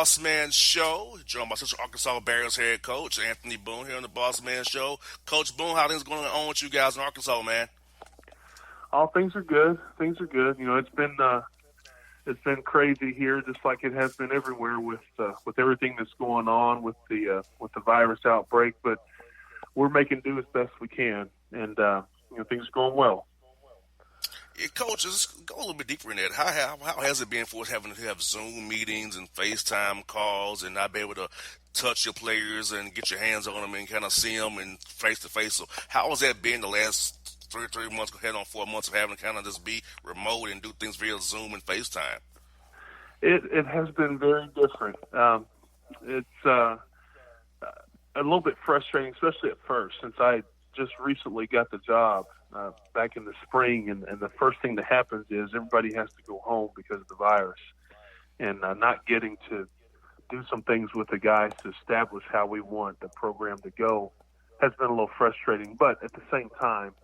Bossman Show, joined by Central Arkansas Bears head coach Anthony Boone here on the Bossman Show. Coach Boone, how things going on with you guys in Arkansas, man? All things are good. Things are good. You know, it's been crazy here, just like it has been everywhere with everything that's going on with the virus outbreak. But we're making do as best we can, and things are going well. Yeah, Coach, let's go a little bit deeper in that. How has it been for us having to have Zoom meetings and FaceTime calls and not be able to touch your players and get your hands on them and kind of see them and face to face? So how has that been the last three months, head on 4 months of having to kind of just be remote and do things via Zoom and FaceTime? It has been very different. It's a little bit frustrating, especially at first, since I just recently got the job back in the spring, and the first thing that happens is everybody has to go home because of the virus, and not getting to do some things with the guys to establish how we want the program to go has been a little frustrating. But at the same time,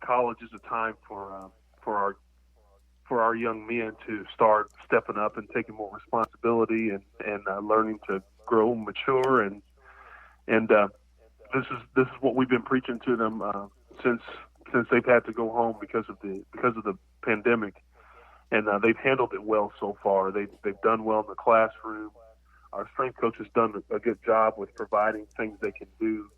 college is a time for our young men to start stepping up and taking more responsibility and learning to grow and mature, and this is what we've been preaching to them since they've had to go home because of the pandemic, and they've handled it well so far. They've done well in the classroom. Our strength coach has done a good job with providing things they can do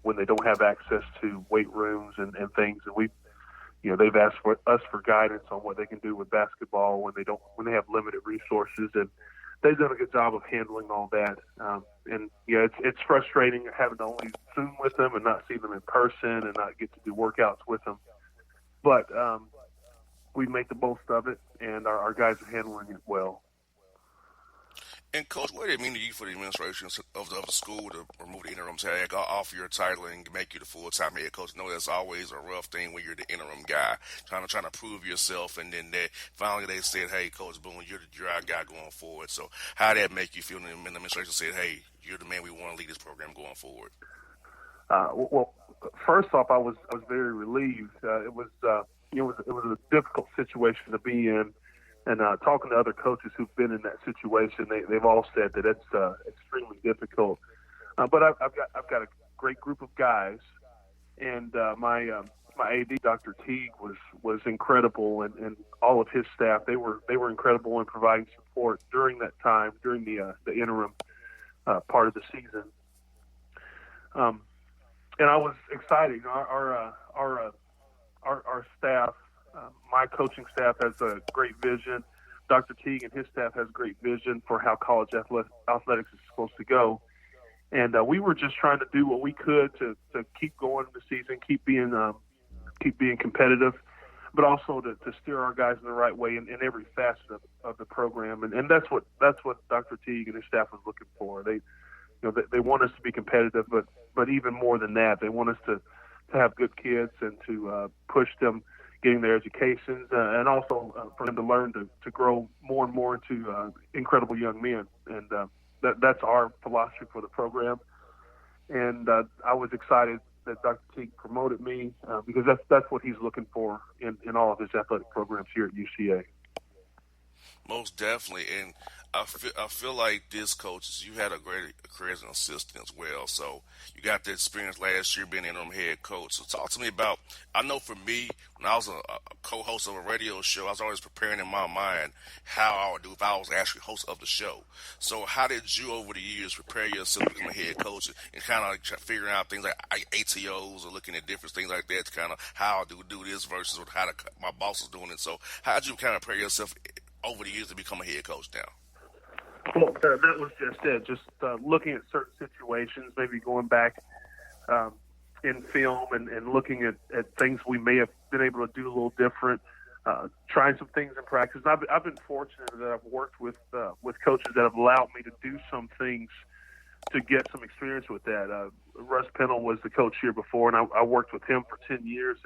when they don't have access to weight rooms and things, and they've asked for us for guidance on what they can do with basketball when they have limited resources, and they've done a good job of handling all that. It's frustrating having to only Zoom with them and not see them in person and not get to do workouts with them. But we make the most of it, and our guys are handling it well. And, Coach, what did it mean to you for the administration of the school to remove the interim tag off your title and make you the full-time head coach? I know that's always a rough thing when you're the interim guy, trying to prove yourself, and then finally they said, hey, Coach Boone, you're our guy going forward. So how did that make you feel when the administration said, hey, you're the man we want to lead this program going forward? Well, first off, I was very relieved. It was a difficult situation to be in. And talking to other coaches who've been in that situation, they've all said that it's extremely difficult. But I've got a great group of guys, and my AD, Dr. Teague, was incredible, and all of his staff. They were incredible in providing support during that time, during the interim part of the season. And I was excited. Our staff. My coaching staff has a great vision. Dr. Teague and his staff has great vision for how college athletics is supposed to go. And we were just trying to do what we could to keep going the season, keep being competitive, but also to steer our guys in the right way in every facet of the program. And that's what Dr. Teague and his staff was looking for. They want us to be competitive, but even more than that, they want us to have good kids and to push them getting their educations, and also for them to learn to grow more and more into incredible young men. And that's our philosophy for the program. And I was excited that Dr. Teague promoted me because that's what he's looking for in all of his athletic programs here at UCA. Most definitely. And I feel like this, coach, you had a great career as an assistant as well. So you got the experience last year being interim head coach. So talk to me about, I know for me, when I was a co-host of a radio show, I was always preparing in my mind how I would do if I was actually host of the show. So how did you over the years prepare yourself to become a head coach and kind of figuring out things like ATOs or looking at different things like that to kind of how I do this versus how my boss is doing it. So how did you kind of prepare yourself over the years to become a head coach now? Well, that was just it. Just looking at certain situations, maybe going back in film and looking at things we may have been able to do a little different, trying some things in practice. I've been fortunate that I've worked with coaches that have allowed me to do some things to get some experience with that. Russ Pennell was the coach here before, and I worked with him for 10 years,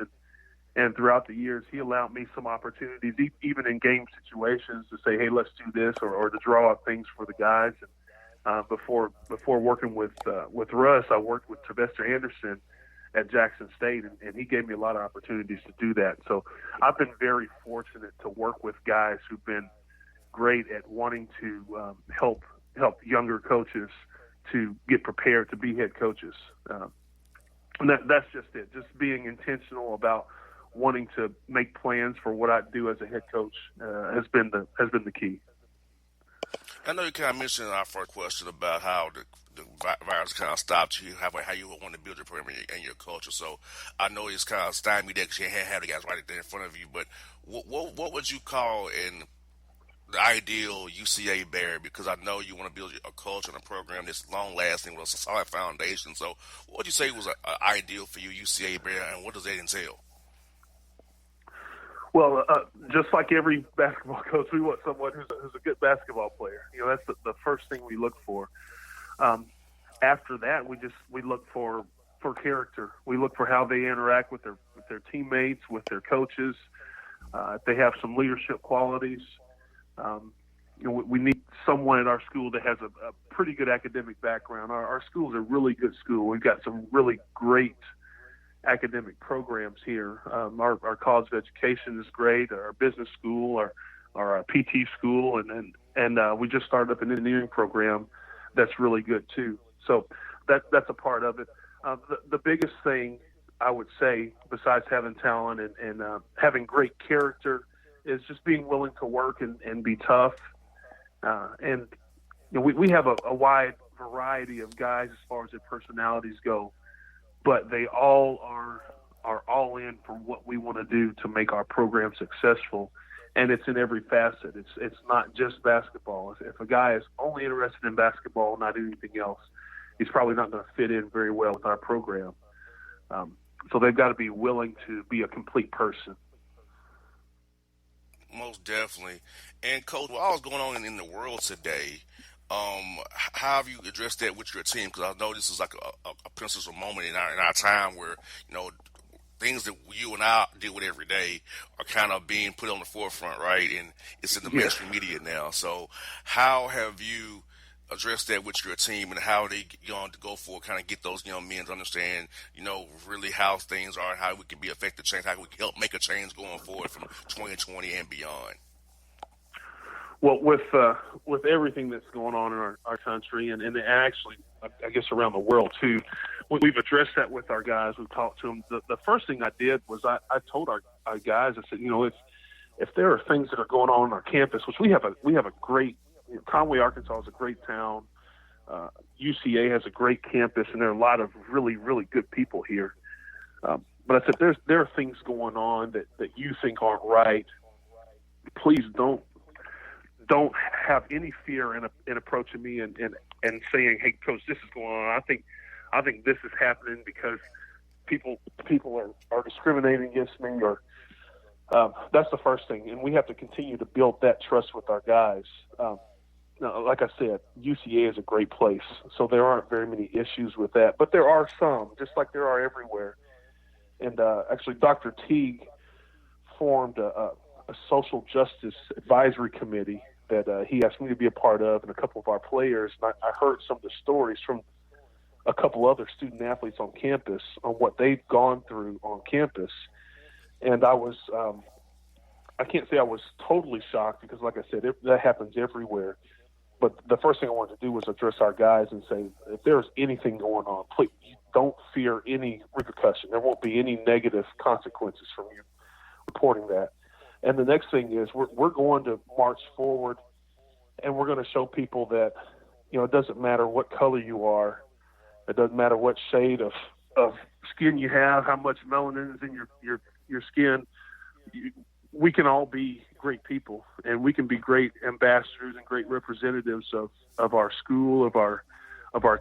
and throughout the years, he allowed me some opportunities, even in game situations, to say, "Hey, let's do this," or to draw up things for the guys. And before working with Russ, I worked with Sylvester Anderson at Jackson State, and he gave me a lot of opportunities to do that. So I've been very fortunate to work with guys who've been great at wanting to help help younger coaches to get prepared to be head coaches. And that's just it. Just being intentional about wanting to make plans for what I do as a head coach has been the key. I know you kind of mentioned in our first question about how the virus kind of stopped you, how you want to build your program and your culture. So I know it's kind of stymied that because you had the guys right there in front of you. But what would you call in the ideal UCA Bear? Because I know you want to build a culture and a program that's long lasting with a solid foundation. So what would you say was ideal for you, UCA Bear, and what does that entail? Well, just like every basketball coach, we want someone who's a good basketball player. That's the first thing we look for. After that, we look for character. We look for how they interact with their teammates, with their coaches. If they have some leadership qualities, we need someone at our school that has a pretty good academic background. Our school is a really good school. We've got some really great academic programs here. Our college of education is great. Our business school, our PT school, and we just started up an engineering program that's really good too. So that's a part of it. The biggest thing I would say, besides having talent and having great character, is just being willing to work and be tough. And we have a wide variety of guys as far as their personalities go, but they all are all in for what we want to do to make our program successful. And it's in every facet. It's not just basketball. If a guy is only interested in basketball, not anything else, he's probably not going to fit in very well with our program. So they've got to be willing to be a complete person. Most definitely. And coach, what all is going on in the world today? How have you addressed that with your team? Because I know this is like a pivotal moment in our time where things that you and I deal with every day are kind of being put on the forefront, right? And it's in the mainstream media now. So how have you addressed that with your team, and how are they going to go for kind of get those young men to understand, really how things are and how we can be effective change, how we can help make a change going forward from 2020 and beyond? Well, with everything that's going on in our country and actually, I guess, around the world too, we've addressed that with our guys. We've talked to them. The first thing I did was I told our guys, I said, if there are things that are going on our campus, which we have a great, Conway, Arkansas is a great town. UCA has a great campus, and there are a lot of really, really good people here. But I said, there are things going on that you think aren't right. Please don't have any fear in approaching me and saying, "Hey, coach, this is going on. I think this is happening because people are discriminating against me." Or that's the first thing, and we have to continue to build that trust with our guys. Now, like I said, UCA is a great place, so there aren't very many issues with that, but there are some, just like there are everywhere. And actually, Dr. Teague formed a social justice advisory committee that he asked me to be a part of, and a couple of our players. And I heard some of the stories from a couple other student athletes on campus on what they've gone through on campus. And I was, I can't say I was totally shocked because, like I said, that happens everywhere. But the first thing I wanted to do was address our guys and say, if there's anything going on, please don't fear any repercussion. There won't be any negative consequences from you reporting that. And the next thing is we're going to march forward, and we're going to show people that, it doesn't matter what color you are. It doesn't matter what shade of skin you have, how much melanin is in your skin. We can all be great people, and we can be great ambassadors and great representatives of our school, of our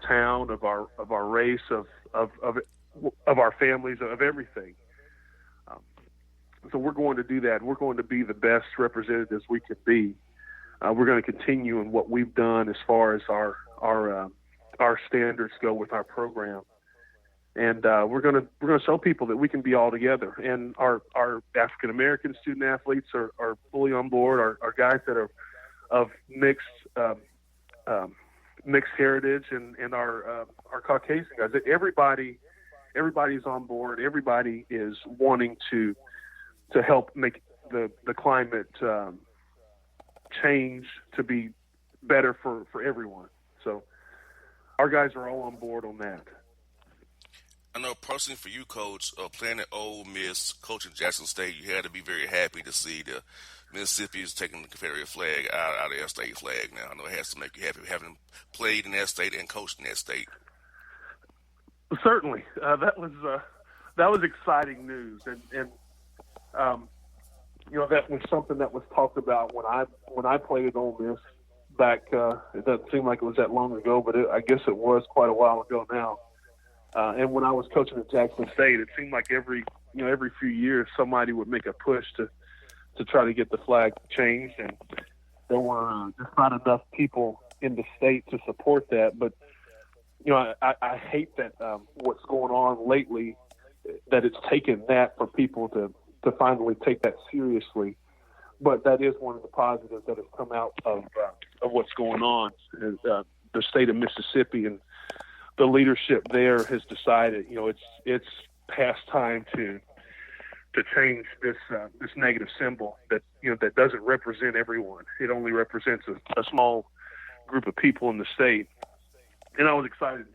town, of our race, of our families, of everything. So we're going to do that. We're going to be the best representatives we can be. We're going to continue in what we've done as far as our standards go with our program. And we're going to show people that we can be all together. And our African American student athletes are fully on board. Our guys that are of mixed heritage and our Caucasian guys. Everybody's on board. Everybody is wanting to help make the climate change to be better for everyone. So our guys are all on board on that. I know personally for you, Coach, playing at Ole Miss, coaching Jackson State, you had to be very happy to see the Mississippi is taking the Confederate flag out of their state flag now. I know it has to make you happy having played in that state and coached in that state. Certainly, that was exciting news, and that was something that was talked about when I played at Ole Miss back. It doesn't seem like it was that long ago, but I guess it was quite a while ago now. And when I was coaching at Jackson State, it seemed like every few years somebody would make a push to try to get the flag changed, and there were just not enough people in the state to support that. But I hate that what's going on lately, that it's taken that for people to finally take that seriously. But that is one of the positives that has come out of what's going on. The state of Mississippi and the leadership there has decided, it's past time to change this negative symbol that doesn't represent everyone. It only represents a small group of people in the state. And I was excited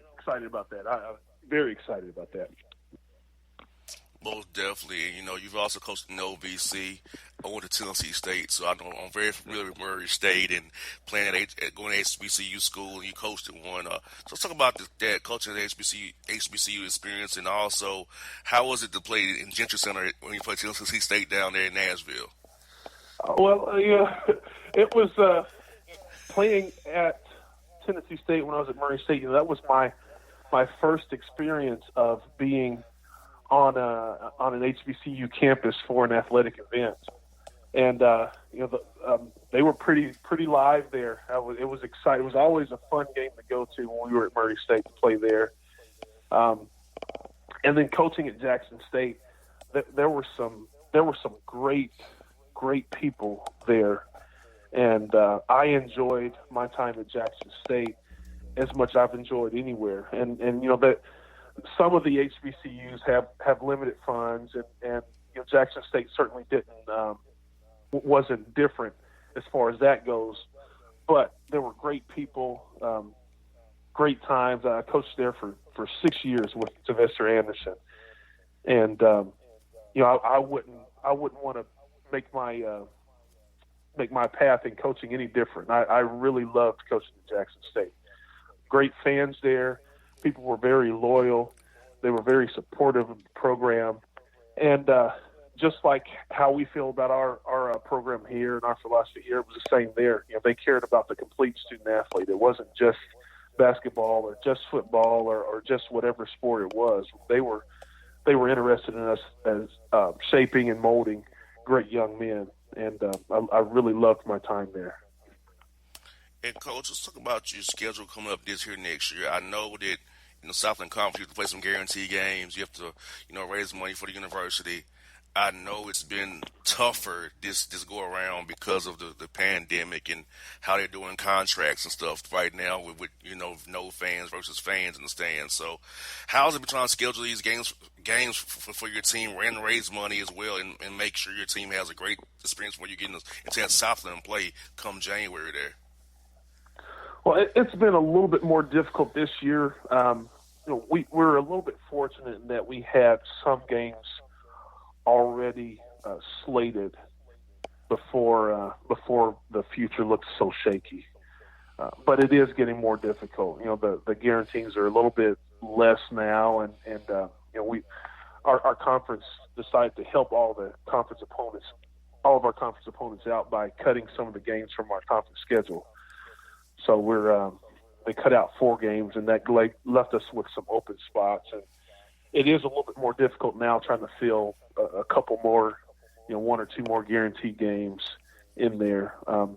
about that. I'm very excited about that. Most definitely. And, you've also coached in the OVC. I went to Tennessee State, so I'm very familiar with Murray State and playing going to HBCU school, and you coached at one. So let's talk about that coaching at HBCU experience, and also how was it to play in Gentry Center when you played Tennessee State down there in Nashville? Well, it was playing at Tennessee State when I was at Murray State. That was my first experience of being on an HBCU campus for an athletic event, and they were pretty live there. It was exciting. It was always a fun game to go to when we were at Murray State to play there. And then coaching at Jackson State, there were some great people there, and I enjoyed my time at Jackson State as much as I've enjoyed anywhere. And that some of the HBCUs have limited funds, and Jackson State certainly wasn't different as far as that goes. But there were great people, great times. I coached there for 6 years with Sylvester Anderson, and I wouldn't want to make my path in coaching any different. I really loved coaching at Jackson State. Great fans there. People were very loyal. They were very supportive of the program. And just like how we feel about our program here and our philosophy here, it was the same there. They cared about the complete student athlete. It wasn't just basketball or just football or just whatever sport it was. They were interested in us as shaping and molding great young men. And I really loved my time there. And Coach, let's talk about your schedule coming up this year next year. I know that in the Southland Conference you have to play some guarantee games. You have to, raise money for the university. I know it's been tougher this go around because of the pandemic and how they're doing contracts and stuff right now with no fans versus fans in the stands. So how's it been trying to schedule these games for your team and raise money as well and make sure your team has a great experience when you get into that Southland play come January there? Well, it's been a little bit more difficult this year. We're a little bit fortunate in that we had some games already slated before the future looks so shaky. But it is getting more difficult. The guarantees are a little bit less now, and our conference decided to help all of our conference opponents out by cutting some of the games from our conference schedule. So they cut out 4 games, and that left us with some open spots. And it is a little bit more difficult now trying to fill a couple more, 1 or 2 more guaranteed games in there. And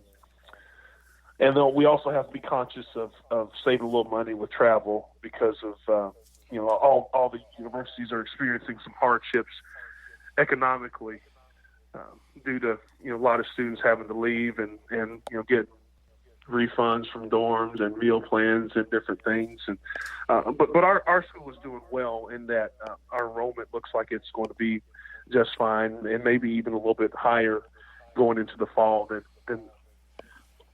then we also have to be conscious of saving a little money with travel because of, all the universities are experiencing some hardships economically due to, a lot of students having to leave and get refunds from dorms and meal plans and different things. And but our school is doing well in that our enrollment looks like it's going to be just fine and maybe even a little bit higher going into the fall than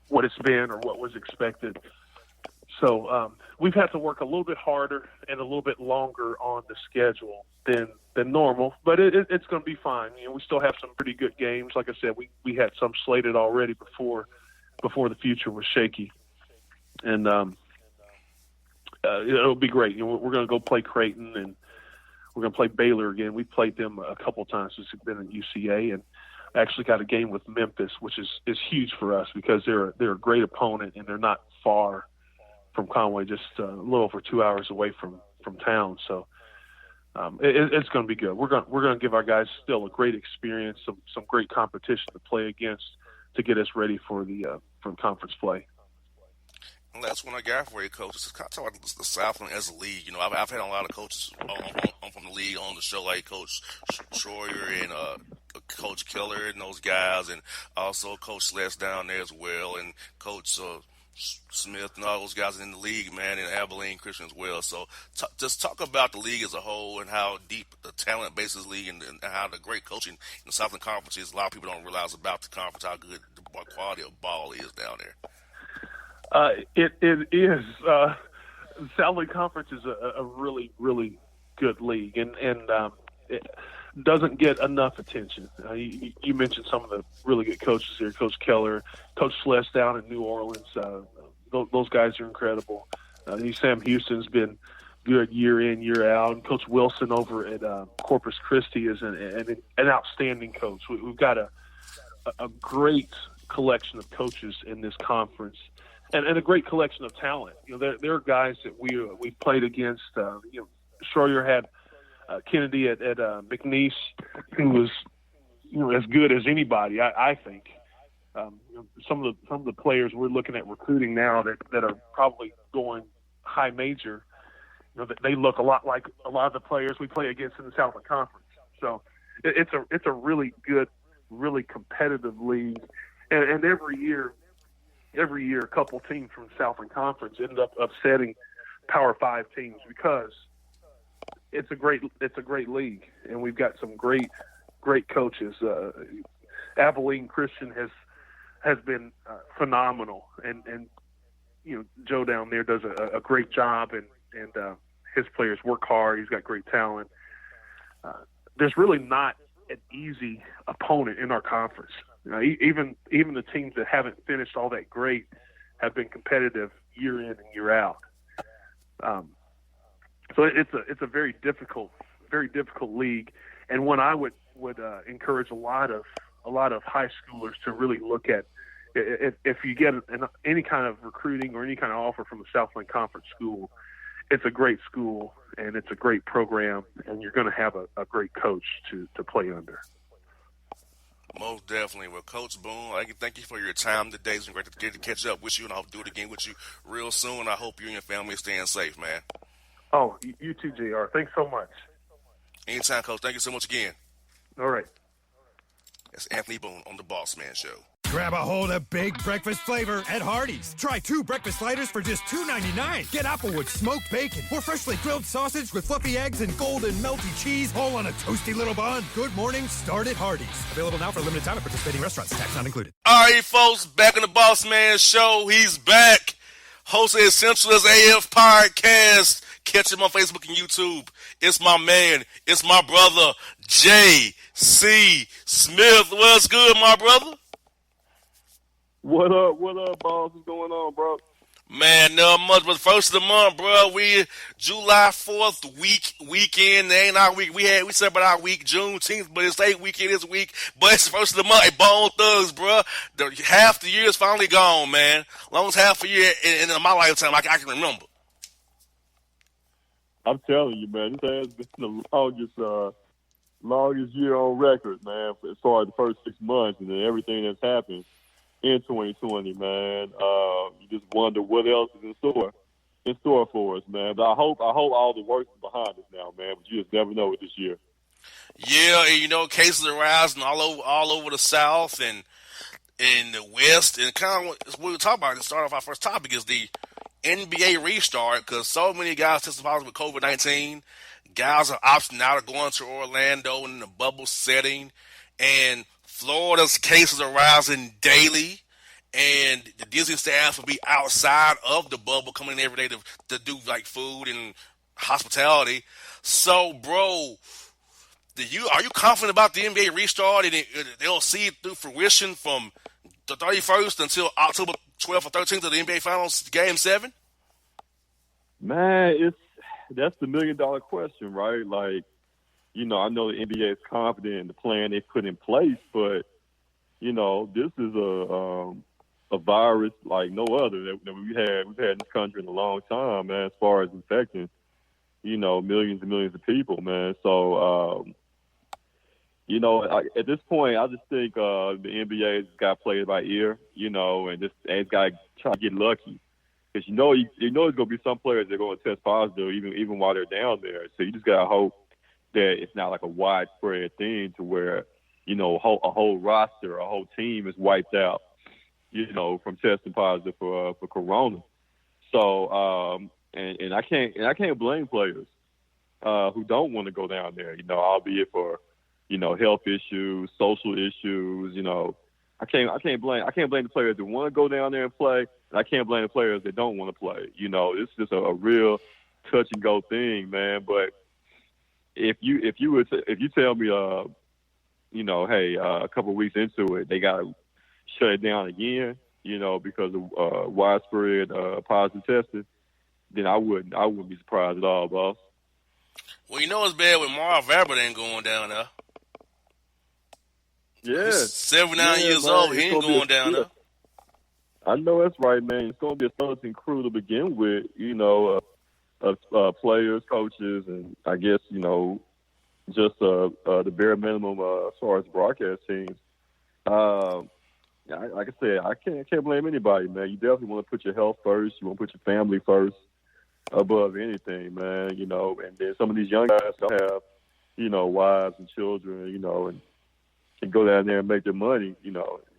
what it's been or what was expected. So we've had to work a little bit harder and a little bit longer on the schedule than normal, but it's going to be fine. We still have some pretty good games. Like I said, we had some slated already before the future was shaky, and it'll be great. We're going to go play Creighton, and we're going to play Baylor again. We've played them a couple of times since we've been at UCA, and actually got a game with Memphis, which is huge for us because they're a great opponent and they're not far from Conway, just a little over 2 hours away from town. So it's going to be good. We're going to give our guys still a great experience, some great competition to play against to get us ready for the conference play. And last one I got for you, coach, is kind of talk about the Southland as a league. I've had a lot of coaches from the league on the show, like Coach Schroyer and Coach Keller and those guys, and also Coach Les down there as well, and Coach Smith and all those guys in the league, man, and Abilene Christian as well. So just talk about the league as a whole and how deep the talent base is league, and how the great coaching in the Southland Conference is. A lot of people don't realize about the conference, how good the quality of ball is down there. It is. The Southland Conference is a really, really good league, and it doesn't get enough attention. You mentioned some of the really good coaches here, Coach Keller, Coach Sless down in New Orleans. Those guys are incredible. Sam Houston's been good year in, year out. And Coach Wilson over at Corpus Christi is an outstanding coach. We've got a great collection of coaches in this conference. And a great collection of talent. There are guys that we played against. Schroyer had Kennedy at McNeese, who was as good as anybody, I think. Some of the players we're looking at recruiting now that are probably going high major, they look a lot like a lot of the players we play against in the Southland Conference. So it's a really good, really competitive league, and every year, a couple teams from the Southland Conference end up upsetting Power 5 teams because it's a great league, and we've got some great coaches. Abilene Christian has been phenomenal, and Joe down there does a great job, and his players work hard. He's got great talent. There's really not an easy opponent in our conference. Even the teams that haven't finished all that great have been competitive year in and year out. So it's a very difficult league, and one I would encourage a lot of high schoolers to really look at. If you get any kind of recruiting or any kind of offer from a Southland Conference school, it's a great school and it's a great program, and you're going to have a great coach to play under. Most definitely. Well, Coach Boone, I thank you for your time today. It's been great to get to catch up with you, and I'll do it again with you real soon. I hope you and your family are staying safe, man. Oh, you too, JR. Thanks so much. Anytime, Coach. Thank you so much again. All right. It's Anthony Boone on the Bossman Show. Grab a hold of big breakfast flavor at Hardee's. Try 2 breakfast sliders for just $2.99. Get Applewood smoked bacon or freshly grilled sausage with fluffy eggs and golden melty cheese, all on a toasty little bun. Good morning, start at Hardee's. Available now for a limited time at participating restaurants. Tax not included. All right, folks, back on the Bossman Show. He's back. Host of Essential as AF Podcast. Catch him on Facebook and YouTube. It's my man. It's my brother, J.C. Smith. What's good, my brother? What up, boss? What's going on, bro? Man, no much, but first of the month, bro. We July 4th weekend. They ain't our week. We celebrate our week Juneteenth, but it's late weekend this week. But it's the first of the month. Hey, Bone Thugs, bro. Half the year is finally gone, man. Long as half a year in my lifetime, I can remember. I'm telling you, man, this has been the longest year on record, man, as far as the first 6 months, and then everything that's happened in 2020, man. You just wonder what else is in store for us, man. But I hope all the work is behind us now, man. But you just never know with this year. Yeah, and cases are rising all over the South and in the West, and kind of what we talk about to start off our first topic is the NBA restart, because so many guys tested positive with COVID-19. Guys are opting out of going to Orlando in the bubble setting, and Florida's cases are rising daily, and the Disney staff will be outside of the bubble, coming in every day to do like food and hospitality. So, bro, are you confident about the NBA restart and they'll see it through fruition from the 31st until October 12th or 13th of the NBA Finals Game 7? Man, that's the $1 million question, right? Like, I know the NBA is confident in the plan they put in place, but this is a virus like no other that we've had in this country in a long time, man. As far as infecting, millions and millions of people, man. So, at this point, I just think the NBA has got to play it by ear, and it's got to try to get lucky. Because there's going to be some players that are going to test positive even while they're down there. So you just got to hope that it's not like a widespread thing to where, a whole roster, a whole team is wiped out, from testing positive for corona. So and I can't blame players who don't want to go down there, albeit for health issues, social issues. I can't blame the players that want to go down there and play, and I can't blame the players that don't want to play. It's just a real touch and go thing, man. But if you tell me hey, a couple of weeks into it, they got to shut it down again, because of widespread positive testing, then I wouldn't be surprised at all, boss. Well, it's bad with Marv Albert ain't going down there. Yeah. He's 79 years man, old. He ain't going down there. I know that's right, man. It's going to be a skeleton crew to begin with, players, coaches, and I guess, just the bare minimum as far as broadcast teams. Like I said, I can't blame anybody, man. You definitely want to put your health first. You want to put your family first above anything, man. And then some of these young guys don't have, wives and children, and can go down there and make their money.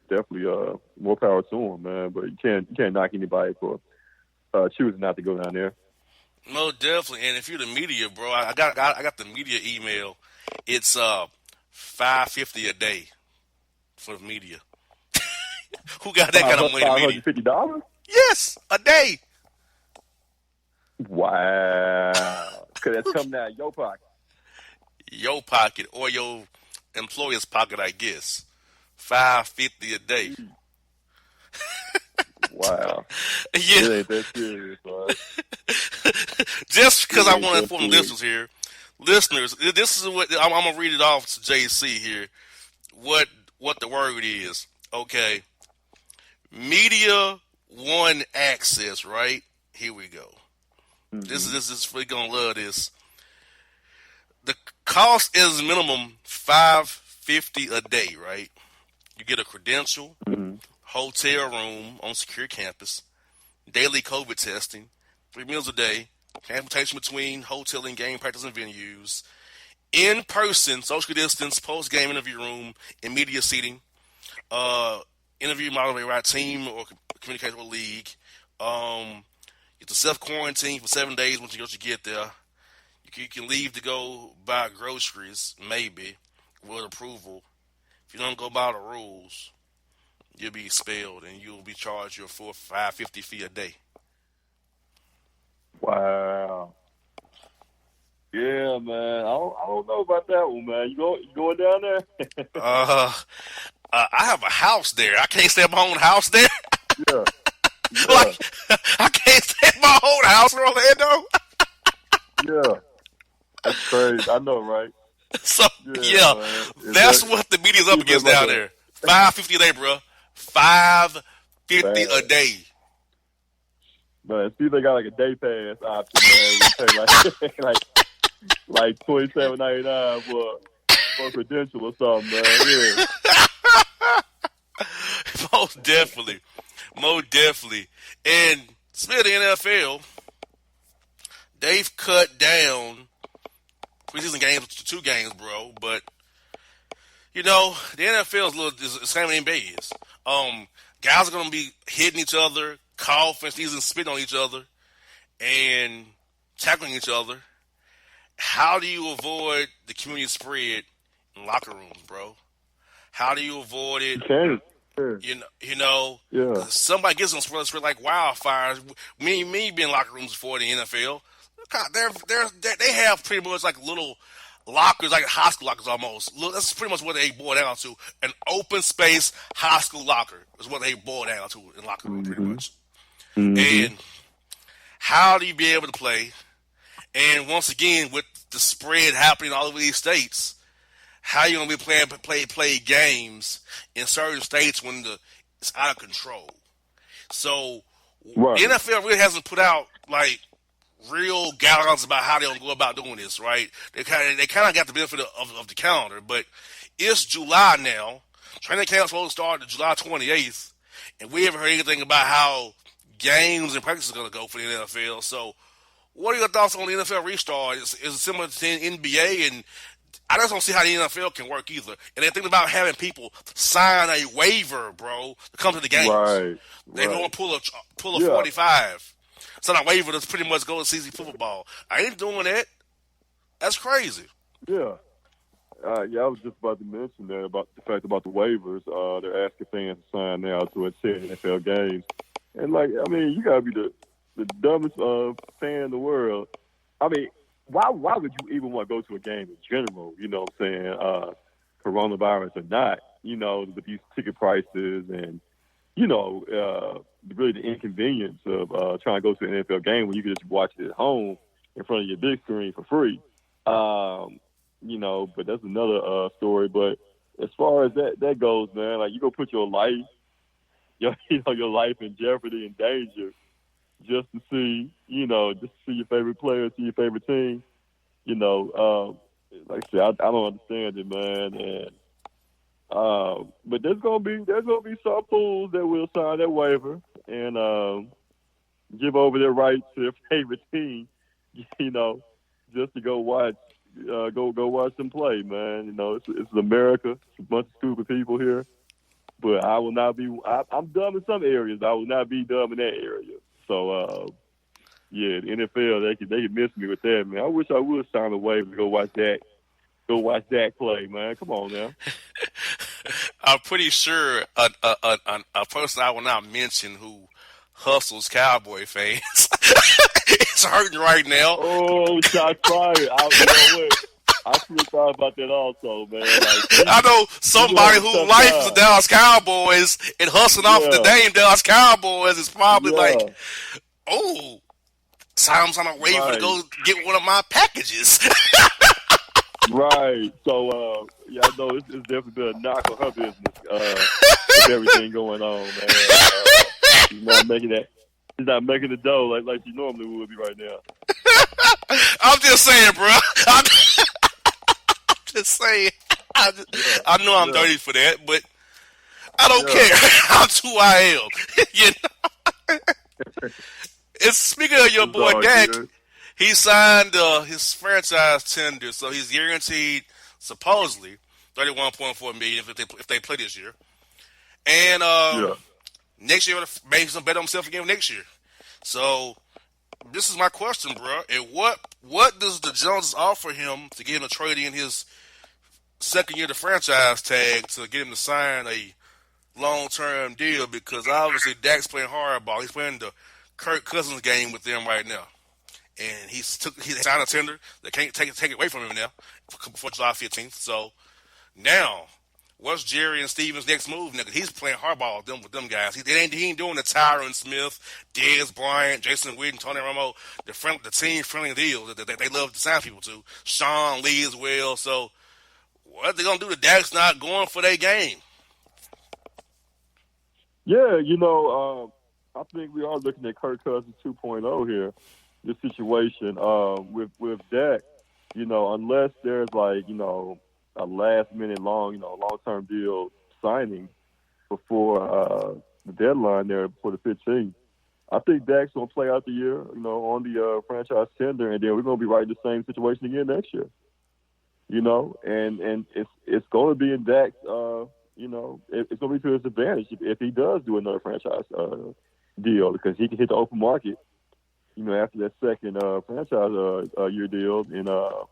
Definitely more power to them, man. But you can't knock anybody for choosing not to go down there. No, definitely. And if you're the media, bro, I got the media email. It's $550 a day for the media. Who got that kind of money? $550? Yes, a day. Wow. Because that's coming out of your pocket. Your pocket or your employer's pocket, I guess. $550 a day. Wow. Yeah. It ain't that serious, man. Just because I want to inform listeners here. Listeners, this is what I'm going to read it off to JC here. What the word is. Okay. Media One access, right? Here we go. Mm-hmm. This is we're going to love this. The cost is minimum $550 a day, right? You get a credential, hotel room on secure campus, daily COVID testing, 3 meals a day, transportation between hotel and game practice and venues, in-person social distance post-game interview room and media seating, interview moderated by team or communication with league. You have to self-quarantine for 7 days once you get there. You can leave to go buy groceries, maybe, with approval. If you don't go by the rules, you'll be expelled and you'll be charged your full $550 fee a day. Wow. Yeah, man. I don't know about that one, man. You going down there? I have a house there. I can't stay at my own house there. Yeah. Like, I can't stay at my own house in Orlando. Yeah. That's crazy. I know, right? So, yeah that's what the media's up against down there. $550 a day, bro. $550 a day. Man, see if they got like a day pass option, man. We pay like $27.99 for a credential or something, man. Yeah. Most definitely. And speaking of the NFL, they've cut down preseason games to 2 games, bro. But the NFL is the same as the NBA is. Guys are gonna be hitting each other, coughing, sneezing, spitting on each other, and tackling each other. How do you avoid the community spread in locker rooms, bro? How do you avoid it? You can't. Yeah. Somebody gets them spread like wildfires. Me being in locker rooms before the NFL. They have pretty much like little lockers, like high school lockers almost. That's pretty much what they boil down to. An open space high school locker is what they boil down to in locker room, pretty much. And how do you be able to play? And once again, with the spread happening all over these states, how you gonna be play games in certain states when it's out of control? So Right. the NFL really hasn't put out like real guidelines about how they're gonna go about doing this, right? They kind of got the benefit of the calendar, but it's July now. Training camp is supposed to start July 28th, and we haven't heard anything about how games and practices are gonna go for the NFL. So, what are your thoughts on the NFL restart? Is it similar to the NBA? And I just don't see how the NFL can work either. And they think about having people sign a waiver, bro, to come to the games. Right. They want to pull a Yeah. 45. Sign a waiver that's pretty much go to season football. I ain't doing that. That's crazy. Yeah. Yeah, I was just about to mention that about the fact about the waivers. They're asking fans to sign now to attend NFL games. And, like, I mean, you got to be the dumbest fan in the world. I mean, why would you even want to go to a game in general? You know what I'm saying? Coronavirus or not, with these ticket prices and, really the inconvenience of trying to go to an NFL game when you can just watch it at home in front of your big screen for free. But that's another story. But as far as that goes, man, like you go put your life, your life in jeopardy and danger just to see your favorite player, see your favorite team. Like I said, I don't understand it, man. And but there's gonna be some fools that will sign that waiver and give over their rights to their favorite team, just to go watch them play, man. It's America. It's a bunch of stupid people here. But I will not be. I'm dumb in some areas. I will not be dumb in that area. So, the NFL they could miss me with that, man. I wish I would sign a waiver to go watch that. Go watch that play, man. Come on now. I'm pretty sure a person I will not mention who hustles Cowboy fans is hurting right now. Oh, shots fired! I should have thought about that also, man. Like, I know somebody whose life is the Dallas Cowboys and hustling off the name Dallas Cowboys is probably like, oh, sounds on a waiver to go get one of my packages. Right. So, I know it's definitely been a knock on her business with everything going on, man. She's not making that. She's not making the dough like she normally would be right now. I'm just saying, bro. I'm just saying. I know I'm dirty for that, but I don't care. That's who I am. And speaking of your boy Dak, he signed his franchise tender, so he's guaranteed supposedly $31.4 million if they play this year. And next year, maybe some bet on himself again next year. So this is my question, bro. And what does the Joneses offer him to get him to trade in his second year of the franchise tag to get him to sign a long-term deal? Because obviously Dak's playing hardball. He's playing the Kirk Cousins game with them right now. And he signed a tender. They can't take it away from him now before July 15th. So now, what's Jerry and Steven's next move? Nigga, he's playing hardball with them guys. He ain't doing the Tyron Smith, Dez Bryant, Jason Witten, Tony Romo, the team-friendly deals that they love to sign people to. Sean Lee as well. So what are they going to do to Dak's not going for their game? Yeah, I think we are looking at Kirk Cousins 2.0 here. This situation with Dak, unless there's a last minute long-term deal signing before the deadline there for the 15th, I think Dak's gonna play out the year, on the franchise tender, and then we're gonna be right in the same situation again next year. And it's gonna be in Dak's, it's gonna be to his advantage if he does do another franchise deal, because he can hit the open market. After that second franchise year deal and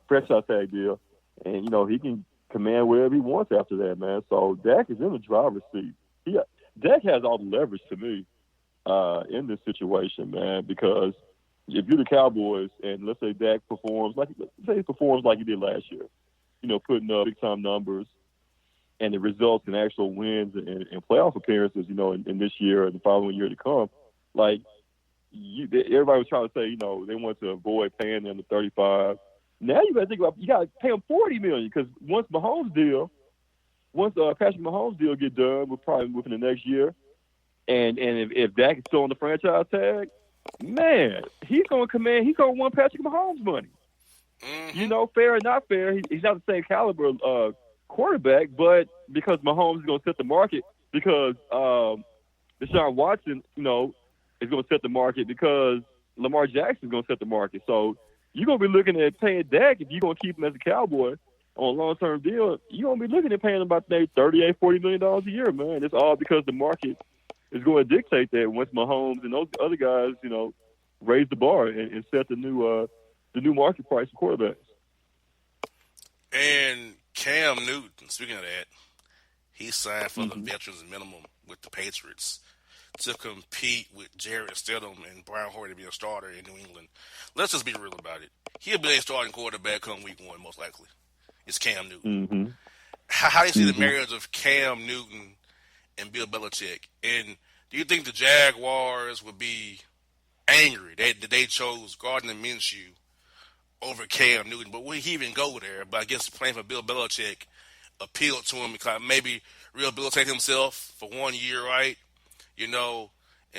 franchise tag deal, and he can command wherever he wants after that, man. So Dak is in the driver's seat. Dak has all the leverage to me in this situation, man, because if you're the Cowboys and let's say Dak performs like he did last year, putting up big time numbers, and it results in actual wins and playoff appearances, in this year and the following year to come, like everybody was trying to say, they want to avoid paying them the 35. Now you got to think about you got to pay them $40 million because once Patrick Mahomes deal get done, we're probably within the next year, and if Dak is still on the franchise tag, man, he's going to want Patrick Mahomes money. Mm-hmm. Fair or not fair, he's not the same caliber quarterback, but because Mahomes is going to set the market, because Deshaun Watson, is going to set the market, because Lamar Jackson is going to set the market. So you're going to be looking at paying Dak if you're going to keep him as a Cowboy on a long-term deal. You're going to be looking at paying him about $38, $40 million a year, man. It's all because the market is going to dictate that once Mahomes and those other guys, raise the bar and set the new market price for quarterbacks. And Cam Newton, speaking of that, he signed for the veterans minimum with the Patriots to compete with Jarrett Stidham and Brian Hoyer to be a starter in New England. Let's just be real about it. He'll be a starting quarterback come week one, most likely. It's Cam Newton. Mm-hmm. How do you see the marriage of Cam Newton and Bill Belichick? And do you think the Jaguars would be angry that they chose Gardner Minshew over Cam Newton? But would he even go there? But I guess playing for Bill Belichick appealed to him because maybe rehabilitate himself for 1 year, right? And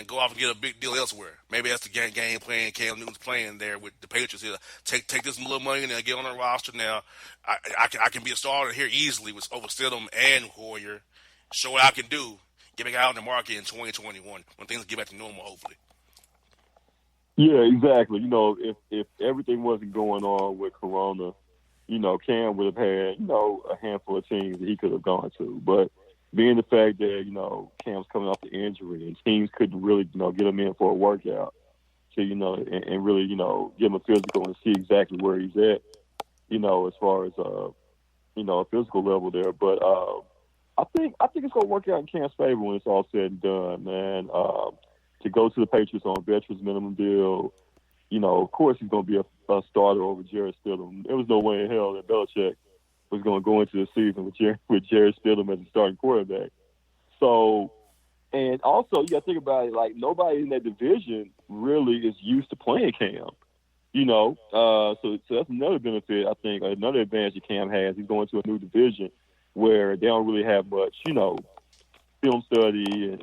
go off and get a big deal elsewhere. Maybe that's the game plan Cam Newton's playing there with the Patriots. He'll take this little money and get on the roster now. I can be a starter here easily with over Stidham and Hoyer. Show what I can do. Get back out in the market in 2021 when things get back to normal, hopefully. Yeah, exactly. If everything wasn't going on with Corona, Cam would have had, a handful of teams that he could have gone to. But being the fact that, Cam's coming off the injury and teams couldn't really, get him in for a workout to, and really, give him a physical and see exactly where he's at, as far as, a physical level there. But I think it's going to work out in Cam's favor when it's all said and done, man. To go to the Patriots on a veterans minimum deal, of course he's going to be a starter over Jarrett Stidham. There was no way in hell that Belichick was going to go into the season with Jarrett Stidham as a starting quarterback. So, and also you got to think about it, like nobody in that division really is used to playing Cam. So that's another benefit, I think, another advantage that Cam has. He's going to a new division where they don't really have much, film study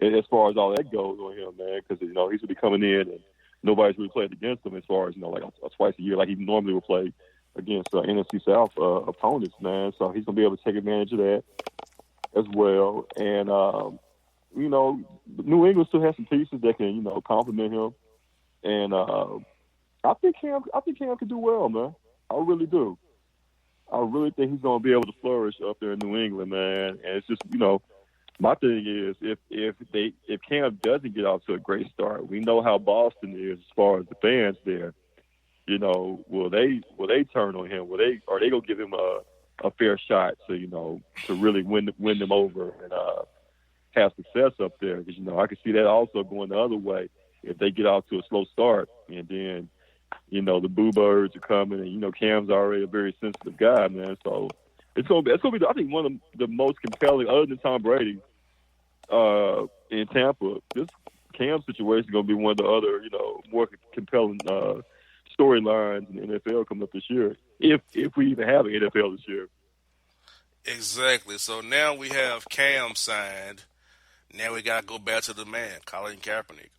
and as far as all that goes on him, man, because, he's going to be coming in and nobody's really played against him as far as, like twice a year, like he normally would play against NFC South opponents, man. So he's going to be able to take advantage of that as well. And, New England still has some pieces that can, complement him. And I think Cam can do well, man. I really do. I really think he's going to be able to flourish up there in New England, man. And it's just, my thing is, if Cam doesn't get off to a great start, we know how Boston is as far as the fans there. Will they turn on him? Are they gonna give him a fair shot to to really win them over and have success up there? Because I can see that also going the other way if they get off to a slow start and then the Boo Birds are coming and Cam's already a very sensitive guy, man. So it's gonna be I think one of the most compelling, other than Tom Brady, in Tampa. This Cam situation is gonna be one of the other more compelling storylines in the NFL coming up this year, if we even have an NFL this year. Exactly. So now we have Cam signed. Now we got to go back to the man, Colin Kaepernick.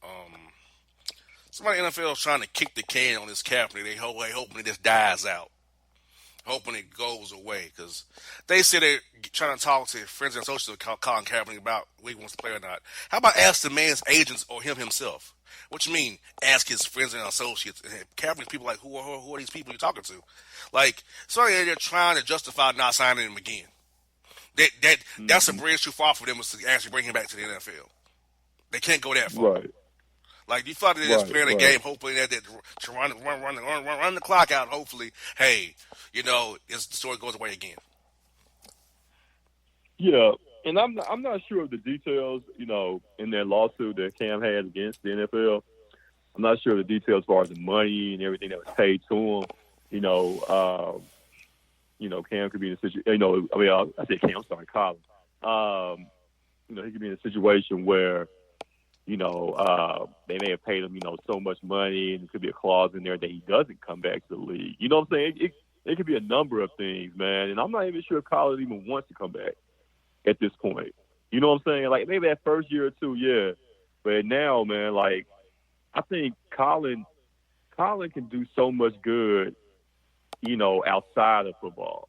Somebody in the NFL is trying to kick the can on this Kaepernick. They hoping it just dies out. Hoping it goes away. Because they say they're trying to talk to friends and associates of Colin Kaepernick about whether he wants to play or not. How about ask the man's agents or him himself? What you mean, ask his friends and associates? Kaepernick's people like, who are these people you're talking to? Like, sorry, they're trying to justify not signing him again. That's a bridge too far for them to actually bring him back to the NFL. They can't go that far. Right. Like, you thought they're just playing a game, hoping that to run the clock out. Hopefully, hey, the story goes away again. Yeah, and I'm not sure of the details, in that lawsuit that Cam had against the NFL. I'm not sure of the details as far as the money and everything that was paid to him. Cam could be in a situation. I said Cam. I'm sorry, Colin. He could be in a situation where they may have paid him, so much money, and there could be a clause in there that he doesn't come back to the league. You know what I'm saying? It could be a number of things, man. And I'm not even sure if Colin even wants to come back at this point. You know what I'm saying? Like, maybe that first year or two, yeah. But now, man, like, I think Colin can do so much good, outside of football.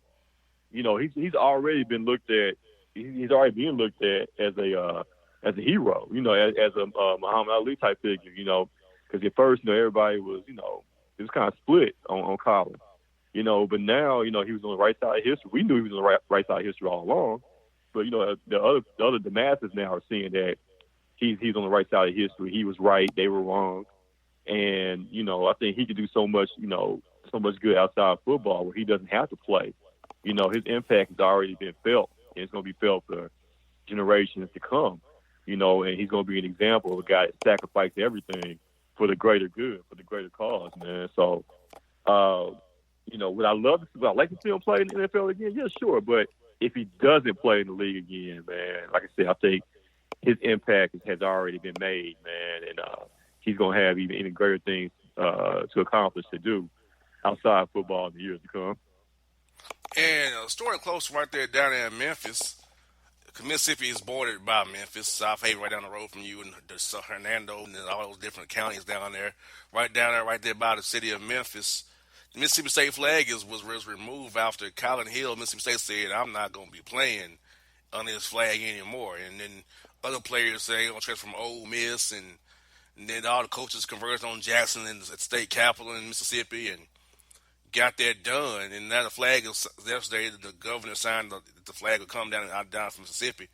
He's already been looked at. He's already being looked at as a hero. As a Muhammad Ali type figure. Because at first, everybody was, it was kind of split on Colin. But now, he was on the right side of history. We knew he was on the right side of history all along. But the masses now are seeing that he's on the right side of history. He was right, they were wrong, and I think he could do so much, so much good outside of football where he doesn't have to play. His impact has already been felt, and it's going to be felt for generations to come. And he's going to be an example of a guy that sacrificed everything for the greater good, for the greater cause, man. So, would I like to see him play in the NFL again? Yeah, sure, but if he doesn't play in the league again, man, like I said, I think his impact has already been made, man, and he's going to have even greater things to accomplish, to do outside football in the years to come. And a story close right there down there in Memphis. Mississippi is bordered by Memphis, South Haven, right down the road from you, and Hernando, and all those different counties down there, right there by the city of Memphis. The Mississippi State flag was removed after Colin Hill. Mississippi State said, "I'm not going to be playing on this flag anymore." And then other players say, "I'm going to transfer from Ole Miss," and then all the coaches converged on Jackson and at state capitol in Mississippi and got that done. And now the flag is yesterday. The governor signed the flag will come down from Mississippi.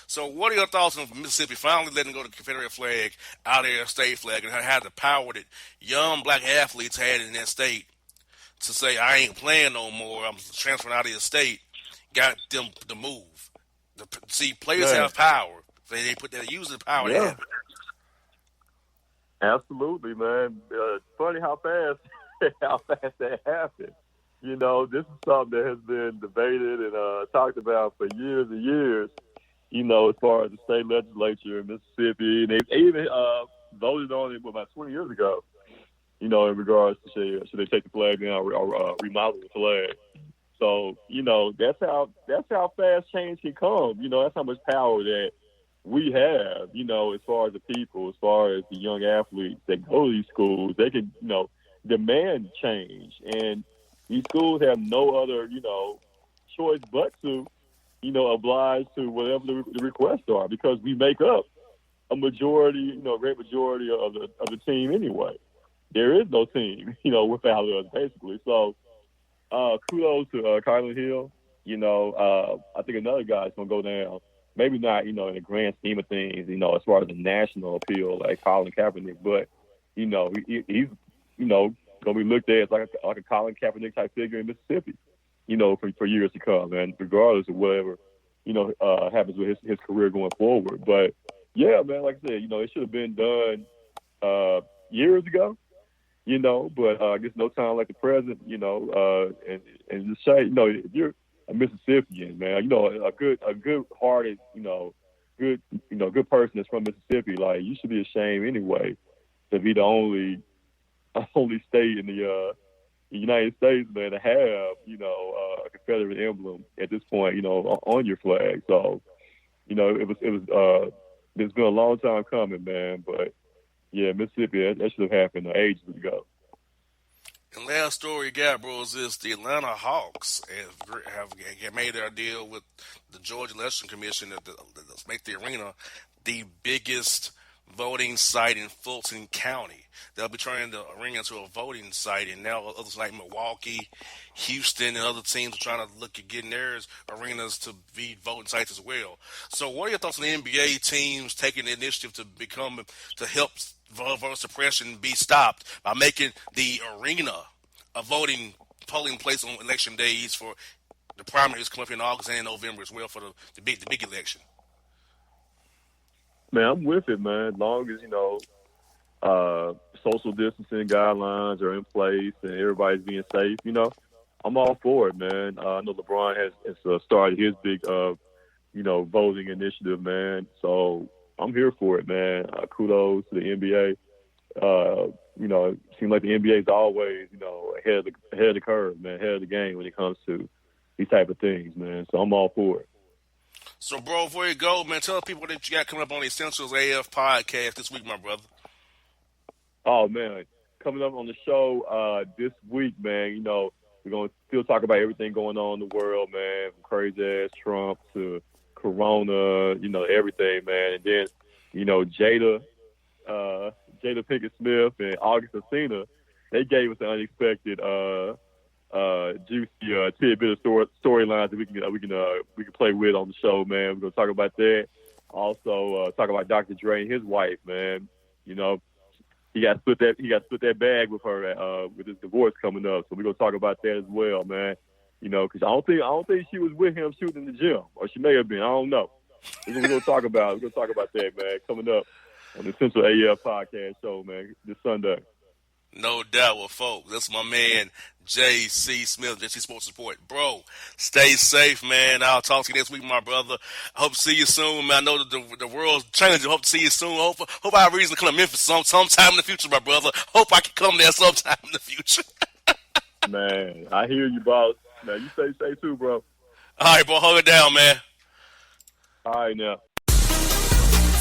So, what are your thoughts on Mississippi finally letting go the Confederate flag out of their state flag, and how the power that young black athletes had in that state to say, "I ain't playing no more, I'm transferring out of the state," got them to move. Players have power. They use the power they have. Absolutely, man. Funny how fast that happened. This is something that has been debated and talked about for years and years. As far as the state legislature in Mississippi, and they even voted on it about 20 years ago. In regards to should they take the flag down or remodel the flag. So that's how fast change can come. That's how much power that we have. As far as the people, as far as the young athletes that go to these schools, they can demand change, and these schools have no other choice but to oblige to whatever the requests are, because we make up a majority, great majority of the team anyway. There is no team, without us, basically. So, kudos to Colin Hill. I think another guy's going to go down. Maybe not, in the grand scheme of things, as far as the national appeal, like Colin Kaepernick. But, he's, going to be looked at as like a Colin Kaepernick type figure in Mississippi, for years to come, and regardless of whatever, happens with his career going forward. But, yeah, man, like I said, it should have been done years ago. But I guess no time like the present, and just say, if you're a Mississippian, man, a good-hearted, good person that's from Mississippi, like, you should be ashamed anyway to be the only state in the United States, man, to have, a Confederate emblem at this point, on your flag. So, it's been a long time coming, man, but. Yeah, Mississippi, that should have happened ages ago. And last story you got, bros, is the Atlanta Hawks have made their deal with the Georgia Election Commission to make the arena the biggest voting site in Fulton County. They'll be turning the arena into a voting site, and now others like Milwaukee, Houston, and other teams are trying to look at getting their arenas to be voting sites as well. So what are your thoughts on the NBA teams taking the initiative to help voter suppression be stopped by making the arena a polling place on election days for The primaries come up in August and in November as well for the big election. Man, I'm with it, man. As long as social distancing guidelines are in place and everybody's being safe, I'm all for it, man. I know LeBron has started his big, voting initiative, man. So I'm here for it, man. Kudos to the NBA. It seems like the NBA is always, ahead of the curve, man, ahead of the game when it comes to these type of things, man. So I'm all for it. So, bro, before you go, man, tell people that you got coming up on the Essentials AF podcast this week, my brother. Oh, man, coming up on the show this week, man, we're going to still talk about everything going on in the world, man, from crazy-ass Trump to Corona, everything, man. And then, Jada Pinkett Smith and August Alsina, they gave us an unexpected juicy tidbit of storylines that we can play with on the show, man. We're gonna talk about that. Also, talk about Dr. Dre and his wife, man. He got split that bag with her with his divorce coming up. So we're gonna talk about that as well, man. Because I don't think she was with him shooting in the gym, or she may have been. I don't know. We're gonna talk about that, man. Coming up on the Central AF podcast show, man, this Sunday. No doubt with folks. That's my man, J.C. Smith, J.C. Sports Report. Bro, stay safe, man. I'll talk to you next week, my brother. I hope to see you soon, man. I know that the world's changing. Hope to see you soon. Hope I have a reason to come to Memphis sometime in the future, my brother. Hope I can come there sometime in the future. Man, I hear you, boss. Now, you stay safe too, bro. All right, bro. Hold it down, man. All right, now.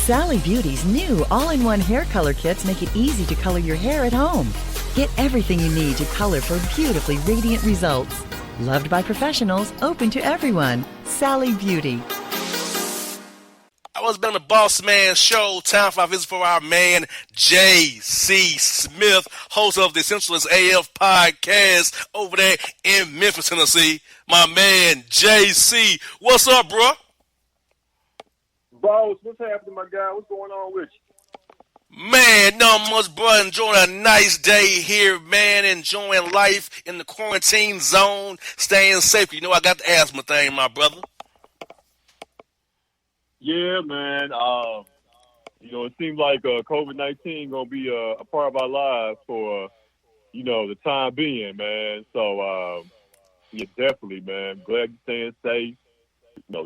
Sally Beauty's new all-in-one hair color kits make it easy to color your hair at home. Get everything you need to color for beautifully radiant results. Loved by professionals, open to everyone. Sally Beauty. I was been on the Bossman show. Time for a visit for our man, J.C. Smith, host of the Essentials AF podcast over there in Memphis, Tennessee. My man, J.C. What's up, bro? Boss, what's happening, my guy? What's going on with you? Man, not much, bro. Enjoying a nice day here, man. Enjoying life in the quarantine zone. Staying safe. I got the asthma thing, my brother. Yeah, man. It seems like COVID-19 going to be a part of our lives for, the time being, man. So, yeah, definitely, man. Glad you're staying safe.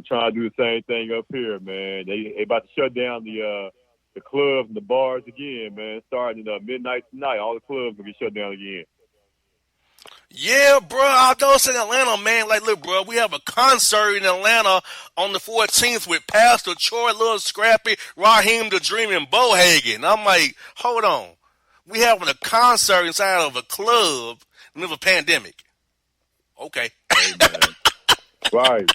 Trying to do the same thing up here, man. They about to shut down the clubs and the bars again, man. Starting at midnight tonight, all the clubs will get shut down again. Yeah, bro. I know it's in Atlanta, man. Like, look, bro, we have a concert in Atlanta on the 14th with Pastor Troy, Lil Scrappy, Raheem the Dream, and Bohagen. I'm like, hold on. We having a concert inside of a club in the middle of a pandemic. Okay. Hey, man. Right.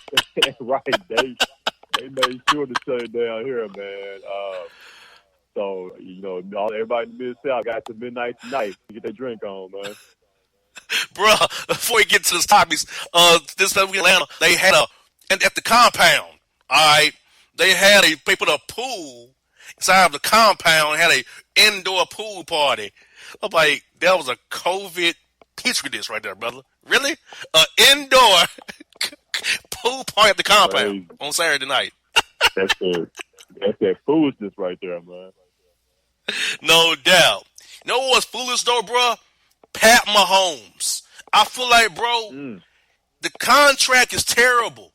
Right. They made sure to shut it down here, man. So, everybody in the Mid-South got to midnight tonight to get their drink on, man. Bruh, before we get to the topics, this time in Atlanta, they had at the compound, all right, they put a pool inside of the compound and had a indoor pool party. I'm like, that was a COVID petri dish right there, brother. Really? Indoor pool party at the compound on Saturday night. That's that foolishness right there, man. No doubt. You know what's foolish though, bro? Pat Mahomes. I feel like, bro, the contract is terrible.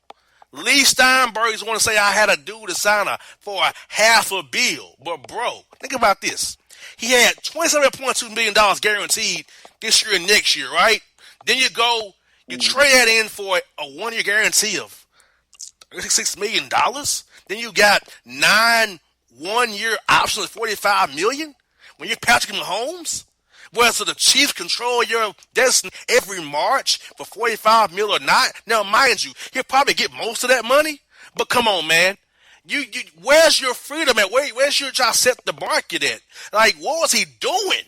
Lee Steinberg's want to say I had a dude to sign for a $500 million. But, bro, think about this. He had $27.2 million guaranteed this year and next year, right? Then you trade that in for a one-year guarantee of $6 million. Then you got 9 one-year options of $45 million when you're Patrick Mahomes. Whereas the Chiefs control your destiny every March for $45 million or not. Now, mind you, he'll probably get most of that money. But come on, man. You where's your freedom at? Where's your try to set the market at? Like, what was he doing?